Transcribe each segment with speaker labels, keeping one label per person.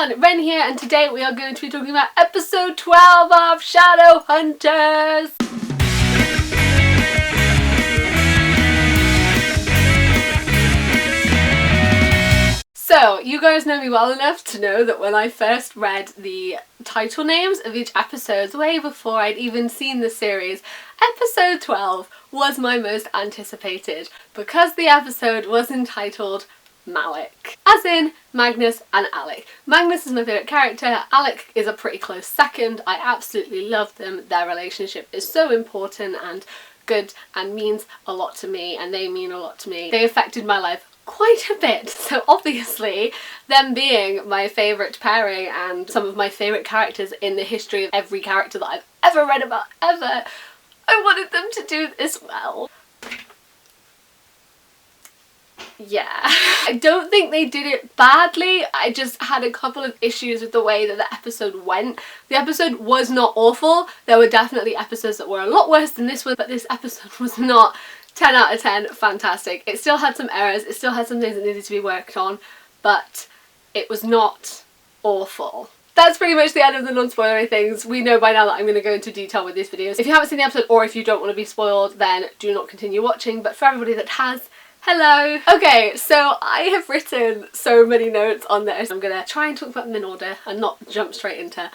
Speaker 1: everyone, Ren here, and today we are going to be talking about episode 12 of Shadowhunters! So, you guys know me well enough to know that when I first read the title names of each episode, way before I'd even seen the series, episode 12 was my most anticipated because the episode was entitled MALEC, as in Magnus and Alec. Magnus is my favourite character, Alec is a pretty close second. I absolutely love them. Their relationship is so important and good and means a lot to me, and they mean a lot to me. They affected my life quite a bit, so obviously them being my favourite pairing and some of my favourite characters in the history of every character that I've ever read about ever, I wanted them to do this well. Yeah. I don't think they did it badly, I just had a couple of issues with the way that the episode went. The episode was not awful, there were definitely episodes that were a lot worse than this one, but this episode was not 10 out of 10 fantastic. It still had some errors, it still had some things that needed to be worked on, but it was not awful. That's pretty much the end of the non-spoilery things. We know by now that I'm going to go into detail with these videos. If you haven't seen the episode or if you don't want to be spoiled, then do not continue watching, but for everybody that has, hello! Okay, so I have written so many notes on this. I'm gonna try and talk about them in order and not jump straight into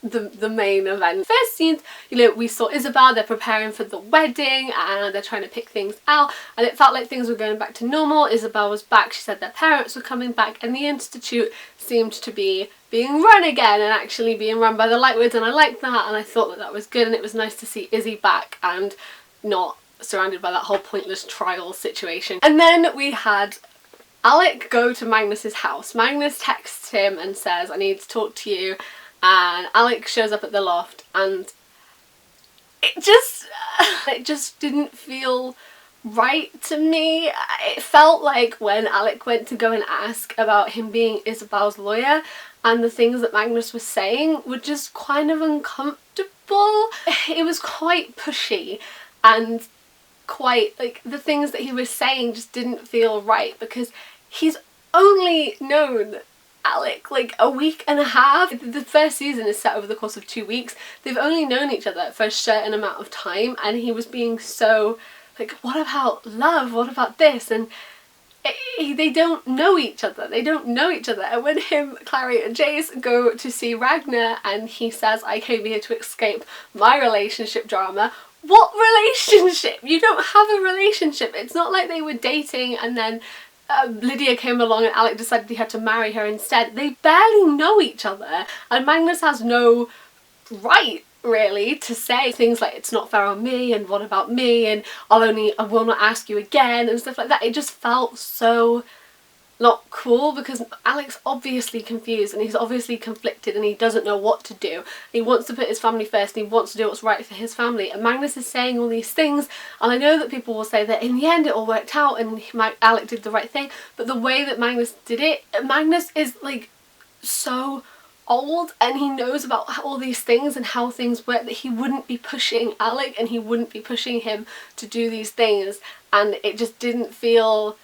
Speaker 1: the main event. First scenes, you know, we saw Isabel, they're preparing for the wedding and they're trying to pick things out, and it felt like things were going back to normal. Isabel was back, she said their parents were coming back, and the institute seemed to be being run again and actually being run by the Lightwoods, and I liked that and I thought that that was good, and it was nice to see Izzy back and not surrounded by that whole pointless trial situation. And then we had Alec go to Magnus's house. Magnus texts him and says, I need to talk to you, and Alec shows up at the loft, and it just didn't feel right to me. It felt like when Alec went to go and ask about him being Isabel's lawyer, and the things that Magnus was saying were just kind of uncomfortable. It was quite pushy, and quite, like, the things that he was saying just didn't feel right, because he's only known Alec like a week and a half. The first season is set over the course of 2 weeks. They've only known each other for a certain amount of time, and he was being so like, what about love, what about this, and they don't know each other. They don't know each other. And when him, Clary and Jace go to see Ragnar and he says, I came here to escape my relationship drama. What relationship? You don't have a relationship. It's not like they were dating and then Lydia came along and Alec decided he had to marry her instead. They barely know each other, and Magnus has no right really to say things like it's not fair on me and what about me and I will not ask you again and stuff like that. It just felt so not cool, because Alec's obviously confused and he's obviously conflicted and he doesn't know what to do. He wants to put his family first and he wants to do what's right for his family, and Magnus is saying all these things, and I know that people will say that in the end it all worked out and Alec did the right thing, but the way that Magnus did it, Magnus is like so old and he knows about all these things and how things work, that he wouldn't be pushing Alec and he wouldn't be pushing him to do these things, and it just didn't feel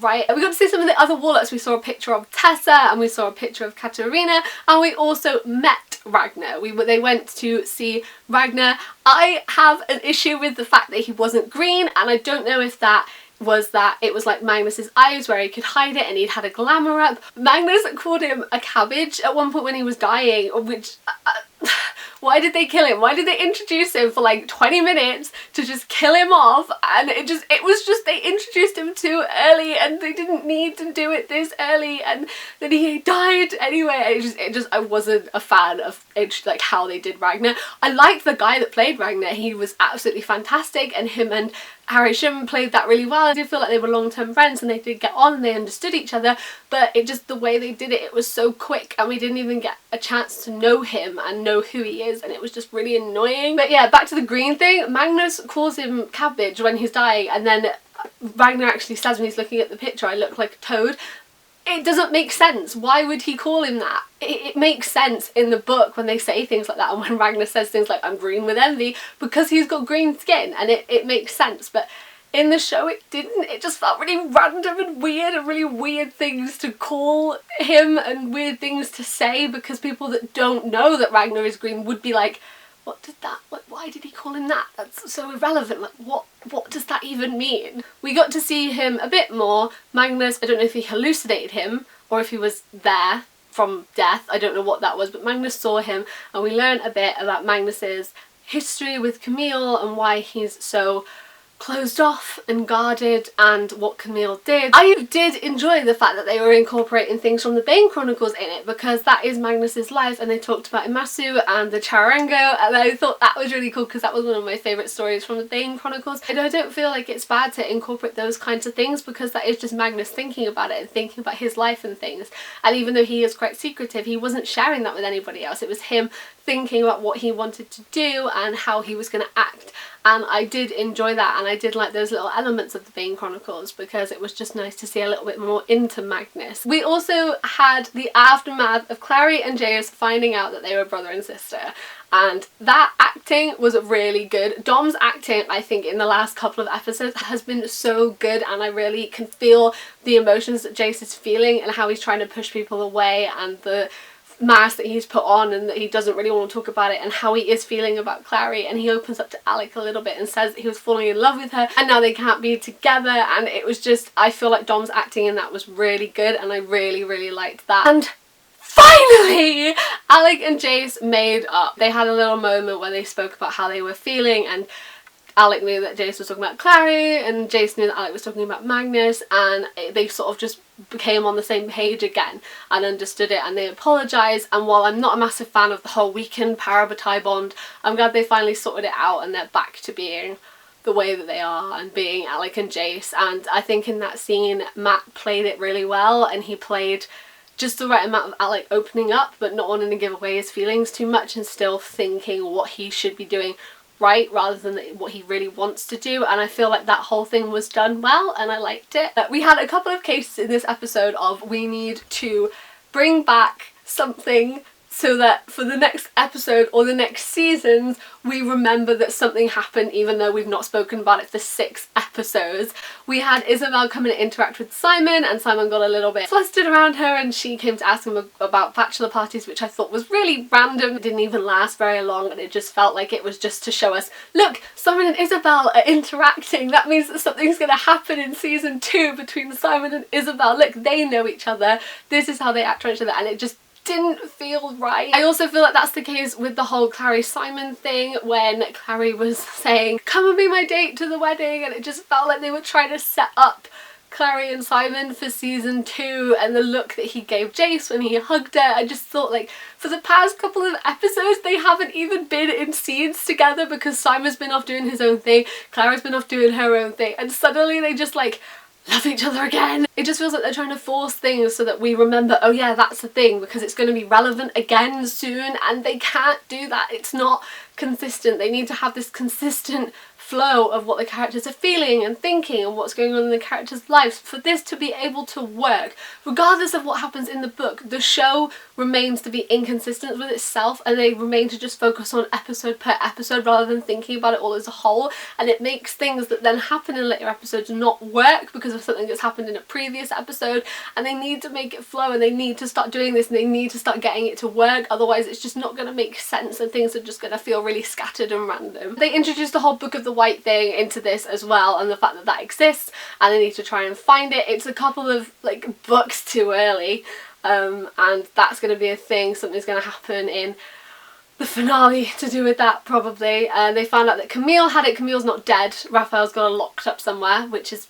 Speaker 1: right. We got to see some of the other warlocks. We saw a picture of Tessa and we saw a picture of Katarina, and we also met Ragnar. They went to see Ragnar. I have an issue with the fact that he wasn't green, and I don't know if that it was like Magnus's eyes where he could hide it and he'd had a glamour up. Magnus called him a cabbage at one point when he was dying, which why did they kill him? Why did they introduce him for like 20 minutes to just kill him off? And it was just they introduced him too early and they didn't need to do it this early, and then he died anyway. I wasn't a fan of like how they did Ragnar. I liked the guy that played Ragnar, he was absolutely fantastic, and him and Harry Shim played that really well. I did feel like they were long-term friends and they did get on and they understood each other, but it just, the way they did it, it was so quick and we didn't even get a chance to know him and know who he is, and it was just really annoying. But yeah, back to the green thing. Magnus calls him cabbage when he's dying, and then Ragnar actually says when he's looking at the picture, I look like a toad. It doesn't make sense. Why would he call him that? It makes sense in the book when they say things like that, and when Ragnar says things like I'm green with envy, because he's got green skin, and it makes sense, but In the show it didn't. It just felt really random and weird, and really weird things to call him and weird things to say, because people that don't know that Ragnar is green would be like, what did that, like, why did he call him that? That's so irrelevant. Like, what does that even mean? We got to see him a bit more. Magnus, I don't know if he hallucinated him or if he was there from death. I don't know what that was, but Magnus saw him, and we learned a bit about Magnus's history with Camille and why he's so closed off and guarded, and what Camille did. I did enjoy the fact that they were incorporating things from the Bane Chronicles in it, because that is Magnus's life, and they talked about Imasu and the Charango, and I thought that was really cool because that was one of my favourite stories from the Bane Chronicles. And I don't feel like it's bad to incorporate those kinds of things, because that is just Magnus thinking about it and thinking about his life and things. And even though he is quite secretive, he wasn't sharing that with anybody else. It was him thinking about what he wanted to do and how he was going to act. And I did enjoy that, and I did like those little elements of the Bane Chronicles, because it was just nice to see a little bit more into Magnus. We also had the aftermath of Clary and Jace finding out that they were brother and sister, and that acting was really good. Dom's acting, I think, in the last couple of episodes has been so good, and I really can feel the emotions that Jace is feeling and how he's trying to push people away, and the mask that he's put on, and that he doesn't really want to talk about it, and how he is feeling about Clary. And he opens up to Alec a little bit and says that he was falling in love with her and now they can't be together, and it was just, I feel like Dom's acting in that was really good, and I really liked that. And finally Alec and Jace made up. They had a little moment where they spoke about how they were feeling, and Alec knew that Jace was talking about Clary, and Jace knew that Alec was talking about Magnus, and they sort of just became on the same page again and understood it, and they apologised. And while I'm not a massive fan of the whole weakened Parabatai bond, I'm glad they finally sorted it out and they're back to being the way that they are and being Alec and Jace. And I think in that scene Matt played it really well, and he played just the right amount of Alec opening up but not wanting to give away his feelings too much, and still thinking what he should be doing right rather than what he really wants to do. And I feel like that whole thing was done well, and I liked it. We had a couple of cases in this episode of we need to bring back something so that for the next episode or the next seasons we remember that something happened even though we've not spoken about it for 6 episodes. We had Isabel come and interact with Simon, and Simon got a little bit flustered around her, and she came to ask him about bachelor parties, which I thought was really random. It didn't even last very long, and it just felt like it was just to show us, look, Simon and Isabel are interacting, that means that something's going to happen in season 2 between Simon and Isabel. Look, they know each other, this is how they act on each other, and it just didn't feel right. I also feel like that's the case with the whole Clary Simon thing, when Clary was saying, come and be my date to the wedding, and it just felt like they were trying to set up Clary and Simon for season 2, and the look that he gave Jace when he hugged her. I just thought, like, for the past couple of episodes they haven't even been in scenes together, because Simon's been off doing his own thing, Clary's been off doing her own thing, and suddenly they just like love each other again. It just feels like they're trying to force things so that we remember, oh yeah, that's the thing, because it's going to be relevant again soon, and they can't do that. It's not consistent. They need to have this consistent flow of what the characters are feeling and thinking and what's going on in the characters' lives for this to be able to work. Regardless of what happens in the book, the show remains to be inconsistent with itself, and they remain to just focus on episode per episode rather than thinking about it all as a whole, and it makes things that then happen in later episodes not work because of something that's happened in a previous episode. And they need to make it flow, and they need to start doing this, and they need to start getting it to work, otherwise it's just not going to make sense and things are just going to feel really scattered and random. They introduced the whole Book of the White thing into this as well, and the fact that that exists, and they need to try and find it. It's a couple of like books too early, and that's going to be a thing. Something's going to happen in the finale to do with that probably. They found out that Camille had it. Camille's not dead. Raphael's got her locked up somewhere, which is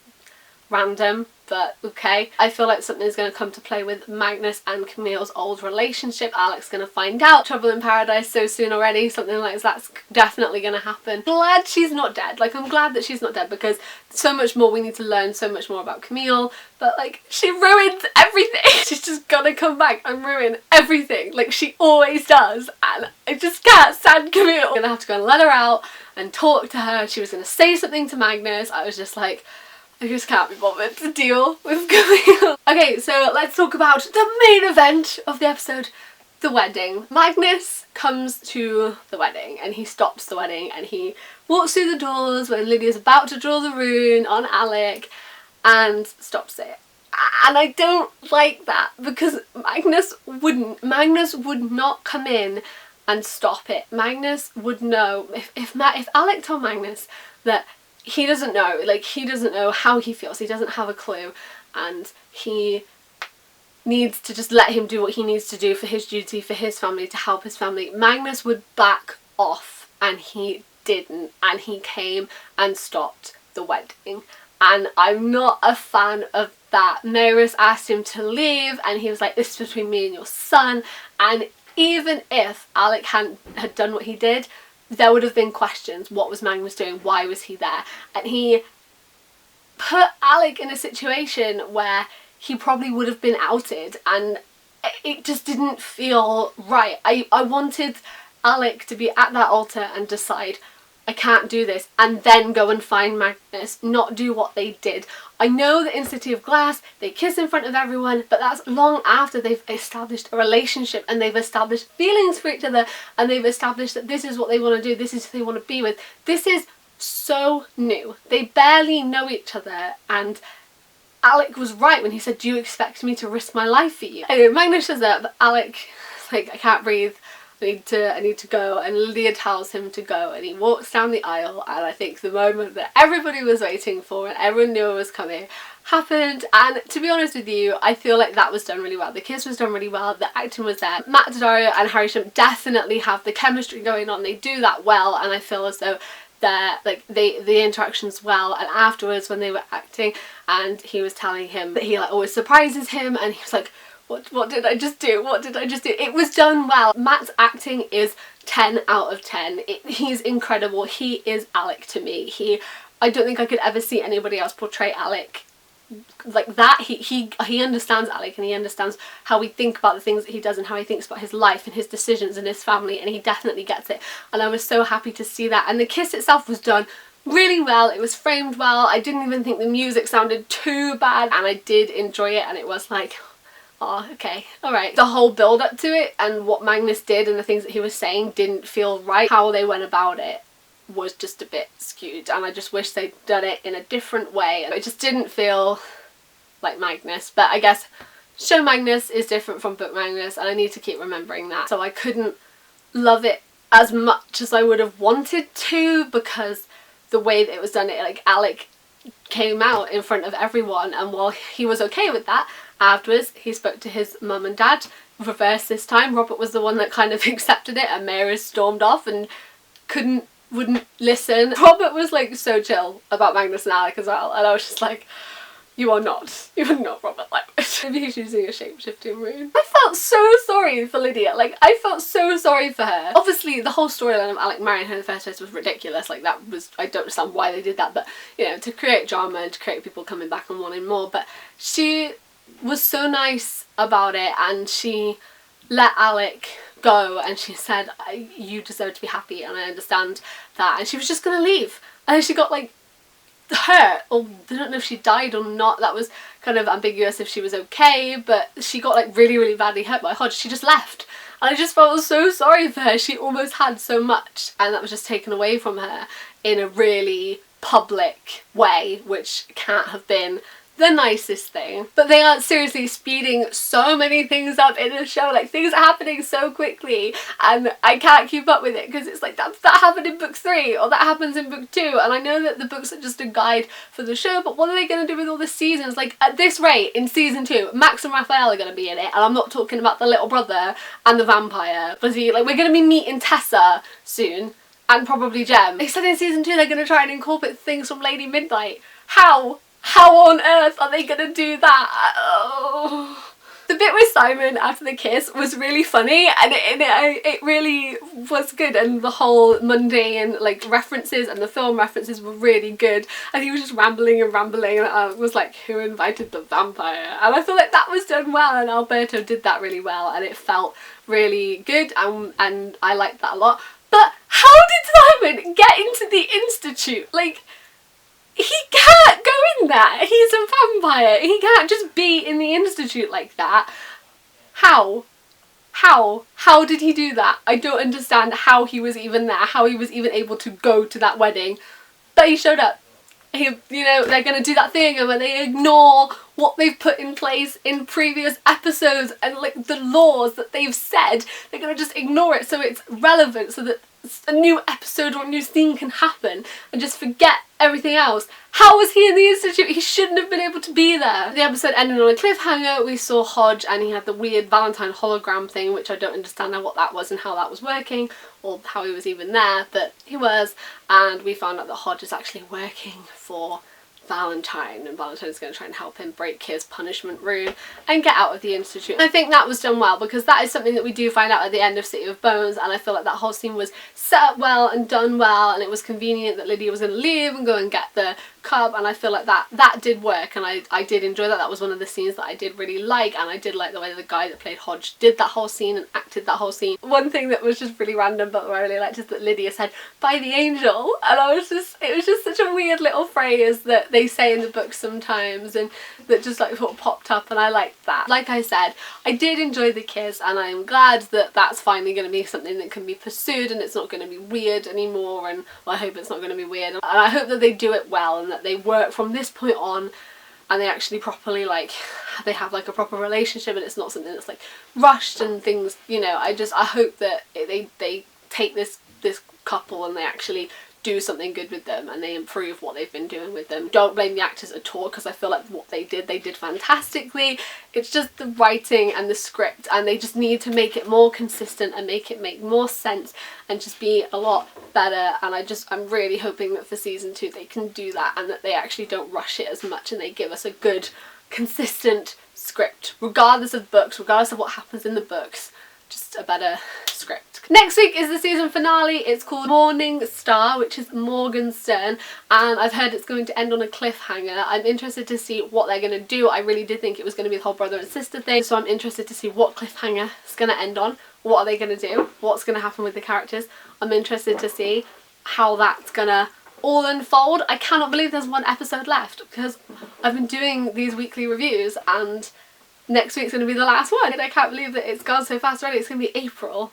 Speaker 1: random, but okay. I feel like something's going to come to play with Magnus and Camille's old relationship. Alec's going to find out. Trouble in Paradise so soon already. Something like that's definitely going to happen. Glad she's not dead. Like, I'm glad that she's not dead, because so much more we need to learn, so much more about Camille. But like, she ruins everything. She's just gonna come back and ruin everything, like she always does, and I just can't stand Camille. I'm gonna have to go and let her out and talk to her. She was gonna say something to Magnus. I was just like, I just can't be bothered to deal with Camille. Okay, so let's talk about the main event of the episode, the wedding. Magnus comes to the wedding and he stops the wedding and he walks through the doors when Lydia's about to draw the rune on Alec and stops it. And I don't like that because Magnus would not come in and stop it. Magnus would know, if Alec told Magnus that he doesn't know, like he doesn't know how he feels, he doesn't have a clue, and he needs to just let him do what he needs to do for his duty, for his family, to help his family, Magnus would back off, and he didn't, and he came and stopped the wedding. And I'm not a fan of that. Maris asked him to leave and he was like, this is between me and your son. And even if Alec had done what he did, there would have been questions. What was Magnus doing? Why was he there? And he put Alec in a situation where he probably would have been outed, and it just didn't feel right. I wanted Alec to be at that altar and decide, I can't do this, and then go and find Magnus, not do what they did. I know that in City of Glass they kiss in front of everyone, but that's long after they've established a relationship and they've established feelings for each other and they've established that this is what they want to do, this is who they want to be with. This is so new. They barely know each other, and Alec was right when he said, do you expect me to risk my life for you? Anyway, Magnus shows up, Alec is like, I can't breathe. I need to go, and Lydia tells him to go, and he walks down the aisle, and I think the moment that everybody was waiting for and everyone knew it was coming happened. And to be honest with you, I feel like that was done really well. The kiss was done really well, the acting was there. Matt Daddario and Harry Shum definitely have the chemistry going on, they do that well, and I feel as though the interactions well. And afterwards when they were acting and he was telling him that he like always surprises him, and he was like, what did I just do? What did I just do? It was done well. Matt's acting is 10 out of 10. He's incredible. He is Alec to me. I don't think I could ever see anybody else portray Alec like that. He understands Alec, and he understands how we think about the things that he does and how he thinks about his life and his decisions and his family, and he definitely gets it. And I was so happy to see that. And the kiss itself was done really well. It was framed well. I didn't even think the music sounded too bad, and I did enjoy it, and it was like, oh, okay, alright. The whole build up to it and what Magnus did and the things that he was saying didn't feel right. How they went about it was just a bit skewed, and I just wish they'd done it in a different way. It just didn't feel like Magnus, but I guess show Magnus is different from book Magnus, and I need to keep remembering that. So I couldn't love it as much as I would have wanted to, because the way that it was done, like Alec came out in front of everyone, and while he was okay with that, afterwards he spoke to his mum and dad. Reverse this time, Robert was the one that kind of accepted it, and Maris stormed off and wouldn't listen. Robert was like so chill about Magnus and Alec as well, and I was just like, you are not Robert Lightwood. Maybe he's using a shape-shifting rune. I felt so sorry for Lydia. Like, I felt so sorry for her. Obviously the whole storyline of Alec marrying her in the first place was ridiculous. Like, that was, I don't understand why they did that, but you know, to create drama and to create people coming back and wanting more. But she was so nice about it, and she let Alec go, and she said, you deserve to be happy, and I understand that. And she was just gonna leave, and then she got like hurt, or I don't know if she died or not. That was kind of ambiguous if she was okay, but she got like really badly hurt by Hodge. She just left, and I just felt so sorry for her. She almost had so much, and that was just taken away from her in a really public way, which can't have been the nicest thing. But they are seriously speeding so many things up in the show. Like, things are happening so quickly, and I can't keep up with it, because it's like that happened in book 3, or that happens in book 2, and I know that the books are just a guide for the show, but what are they going to do with all the seasons? Like, at this rate, in season 2, Max and Raphael are going to be in it, and I'm not talking about the little brother and the vampire. But see, like, we're going to be meeting Tessa soon, and probably Jem. They said in season 2 they're going to try and incorporate things from Lady Midnight. How? How on earth are they gonna do that? Oh. The bit with Simon after the kiss was really funny, and it really was good, and the whole mundane like references and the film references were really good, and he was just rambling and I was like, who invited the vampire? And I feel like that was done well, and Alberto did that really well, and it felt really good, and I liked that a lot. But how did Simon get into the Institute? Like, he can't go in there. He's a vampire. He can't just be in the Institute like that. How? How did he do that? I don't understand how he was even there, how he was even able to go to that wedding. But he showed up. They're going to do that thing and when they ignore what they've put in place in previous episodes and like the laws that they've said, they're going to just ignore it so it's relevant, so that a new episode or a new scene can happen, and just forget everything else. How was he in the Institute? He shouldn't have been able to be there. The episode ended on a cliffhanger. We saw Hodge and he had the weird Valentine hologram thing, which I don't understand what that was and how that was working, or how he was even there, but he was. And we found out that Hodge is actually working for Valentine, and Valentine's going to try and help him break his punishment room and get out of the Institute. I think that was done well, because that is something that we do find out at the end of City of Bones, and I feel like that whole scene was set up well and done well, and it was convenient that Lydia was going to leave and go and get the cub, and I feel like that did work, and I did enjoy that. That was one of the scenes that I did really like, and I did like the way the guy that played Hodge did that whole scene and acted that whole scene. One thing that was just really random but what I really liked is that Lydia said, "By the angel," and it was just such a weird little phrase that they say in the book sometimes, and that just like sort of popped up, and I liked that. Like I said, I did enjoy the kiss, and I am glad that that's finally going to be something that can be pursued and it's not going to be weird anymore, and well, I hope it's not going to be weird, and I hope that they do it well and that they work from this point on and they actually properly, like, they have like a proper relationship and it's not something that's like rushed and things, you know. I hope that they take this couple and they actually do something good with them and they improve what they've been doing with them. Don't blame the actors at all, because I feel like what they did fantastically. It's just the writing and the script, and they just need to make it more consistent and make it make more sense and just be a lot better. And I'm really hoping that for season 2 they can do that, and that they actually don't rush it as much and they give us a good, consistent script, regardless of books, regardless of what happens in the books. Just a better script. Next week is the season finale. It's called Morning Star, which is Morgenstern, and I've heard it's going to end on a cliffhanger. I'm interested to see what they're going to do. I really did think it was going to be the whole brother and sister thing, so I'm interested to see what cliffhanger it's going to end on. What are they going to do? What's going to happen with the characters? I'm interested to see how that's going to all unfold. I cannot believe there's one episode left, because I've been doing these weekly reviews and next week's going to be the last one. And I can't believe that it's gone so fast already. It's going to be April.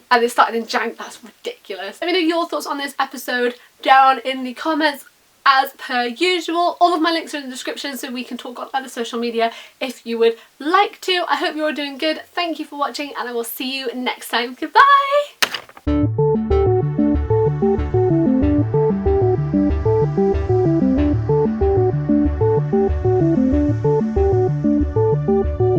Speaker 1: And it started in Jan. That's ridiculous. Let me know your thoughts on this episode down in the comments. As per usual, all of my links are in the description so we can talk on other social media if you would like to. I hope you're all doing good. Thank you for watching and I will see you next time. Goodbye!